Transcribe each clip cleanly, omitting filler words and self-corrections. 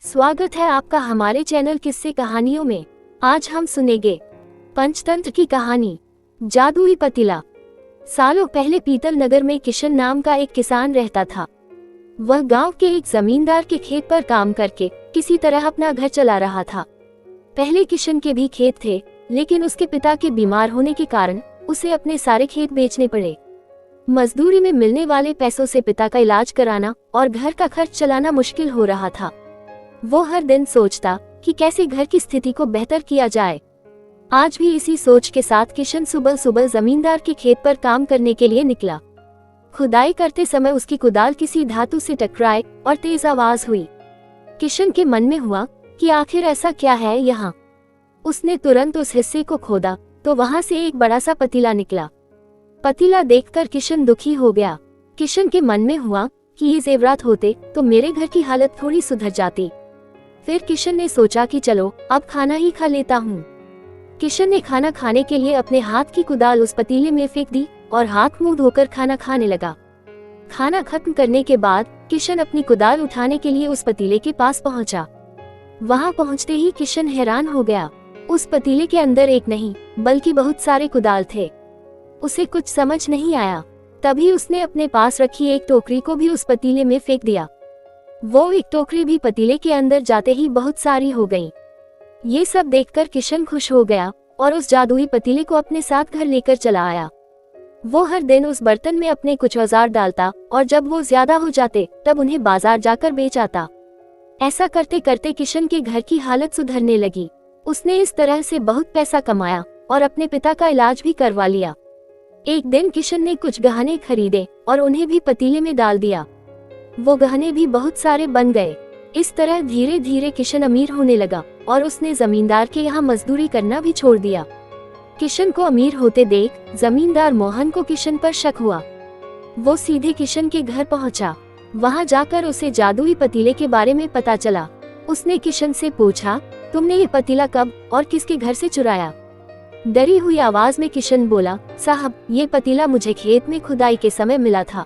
स्वागत है आपका हमारे चैनल किस्से कहानियों में। आज हम सुनेंगे पंचतंत्र की कहानी, जादुई पतीला। सालों पहले पीतल नगर में किशन नाम का एक किसान रहता था। वह गांव के एक जमींदार के खेत पर काम करके किसी तरह अपना घर चला रहा था। पहले किशन के भी खेत थे, लेकिन उसके पिता के बीमार होने के कारण उसे अपने सारे खेत बेचने पड़े। मजदूरी में मिलने वाले पैसों से पिता का इलाज कराना और घर का खर्च चलाना मुश्किल हो रहा था। वो हर दिन सोचता कि कैसे घर की स्थिति को बेहतर किया जाए। आज भी इसी सोच के साथ किशन सुबह सुबह जमींदार के खेत पर काम करने के लिए निकला। खुदाई करते समय उसकी कुदाल किसी धातु से टकराए और तेज आवाज हुई। किशन के मन में हुआ कि आखिर ऐसा क्या है यहाँ। उसने तुरंत उस हिस्से को खोदा तो वहां से एक बड़ा सा पतीला निकला। पतीला देखकर किशन दुखी हो गया। किशन के मन में हुआ कि ये जेवरात होते तो मेरे घर की हालत थोड़ी सुधर जाती। फिर किशन ने सोचा कि चलो अब खाना ही खा लेता हूँ। किशन ने खाना खाने के लिए अपने हाथ की कुदाल उस पतीले में फेंक दी और हाथ मुंह धोकर खाना खाने लगा। खाना खत्म करने के बाद किशन अपनी कुदाल उठाने के लिए उस पतीले के पास पहुंचा। वहां पहुंचते ही किशन हैरान हो गया। उस पतीले के अंदर एक नहीं बल्कि बहुत सारे कुदाल थे। उसे कुछ समझ नहीं आया। तभी उसने अपने पास रखी एक टोकरी को भी उस पतीले में फेंक दिया। वो एक टोकरी भी पतीले के अंदर जाते ही बहुत सारी हो गई। ये सब देखकर किशन खुश हो गया और उस जादुई पतीले को अपने साथ घर लेकर चला आया। वो हर दिन उस बर्तन में अपने कुछ औजार डालता और जब वो ज्यादा हो जाते तब उन्हें बाजार जाकर बेच आता। ऐसा करते करते किशन के घर की हालत सुधरने लगी। उसने इस तरह से बहुत पैसा कमाया और अपने पिता का इलाज भी करवा लिया। एक दिन किशन ने कुछ गहने खरीदे और उन्हें भी पतीले में डाल दिया। वो गहने भी बहुत सारे बन गए। इस तरह धीरे धीरे किशन अमीर होने लगा और उसने जमींदार के यहाँ मजदूरी करना भी छोड़ दिया। किशन को अमीर होते देख जमींदार मोहन को किशन पर शक हुआ। वो सीधे किशन के घर पहुंचा। वहां जाकर उसे जादुई पतीले के बारे में पता चला। उसने किशन से पूछा, तुमने ये पतीला कब और किसके घर से चुराया? डरी हुई आवाज में किशन बोला, साहब ये पतीला मुझे खेत में खुदाई के समय मिला था।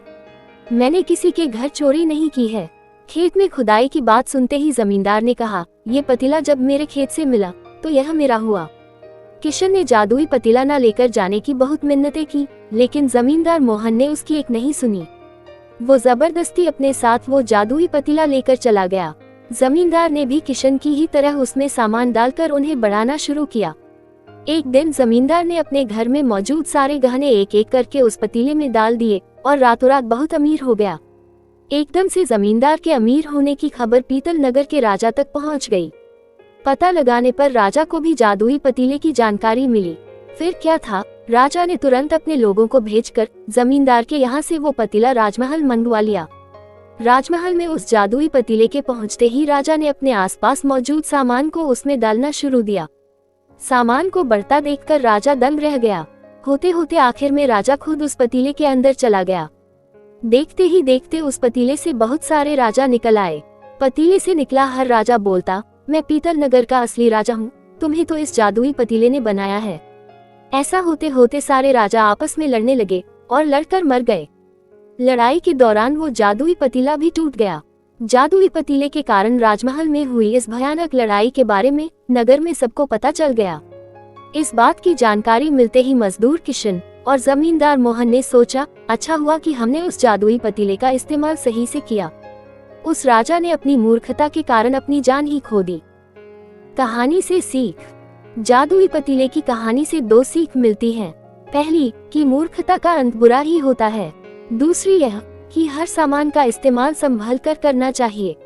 मैंने किसी के घर चोरी नहीं की है। खेत में खुदाई की बात सुनते ही जमींदार ने कहा, ये पतीला जब मेरे खेत से मिला तो यह मेरा हुआ। किशन ने जादुई पतीला न लेकर जाने की बहुत मिन्नतें की, लेकिन जमींदार मोहन ने उसकी एक नहीं सुनी। वो जबरदस्ती अपने साथ वो जादुई पतीला लेकर चला गया। जमींदार ने भी किशन की ही तरह उसमें सामान डालकर उन्हें बढ़ाना शुरू किया। एक दिन जमींदार ने अपने घर में मौजूद सारे गहने एक एक करके उस पतीले में डाल दिए और रातों रात बहुत अमीर हो गया। एकदम से जमींदार के अमीर होने की खबर पीतल नगर के राजा तक पहुंच गई। पता लगाने पर राजा को भी जादुई पतीले की जानकारी मिली। फिर क्या था, राजा ने तुरंत अपने लोगों को भेजकर जमींदार के यहाँ से वो पतीला राजमहल मंगवा लिया। राजमहल में उस जादुई पतीले के पहुंचते ही राजा ने अपने आसपास मौजूद सामान को उसमें डालना शुरू दिया। सामान को बढ़ता देखकर राजा दंग रह गया। होते होते आखिर में राजा खुद उस पतीले के अंदर चला गया। देखते ही देखते उस पतीले से बहुत सारे राजा निकल आए। पतीले से निकला हर राजा बोलता, मैं पीतल नगर का असली राजा हूँ, तुम्हें तो इस जादुई पतीले ने बनाया है। ऐसा होते होते सारे राजा आपस में लड़ने लगे और लड़कर मर गए। लड़ाई के दौरान वो जादुई पतीला भी टूट गया। जादुई पतीले के कारण राजमहल में हुई इस भयानक लड़ाई के बारे में नगर में सबको पता चल गया। इस बात की जानकारी मिलते ही मजदूर किशन और जमींदार मोहन ने सोचा, अच्छा हुआ कि हमने उस जादुई पतीले का इस्तेमाल सही से किया। उस राजा ने अपनी मूर्खता के कारण अपनी जान ही खो दी। कहानी से सीख। जादुई पतीले की कहानी से दो सीख मिलती हैं। पहली कि मूर्खता का अंत बुरा ही होता है। दूसरी यह कि हर सामान का इस्तेमाल संभल कर करना चाहिए।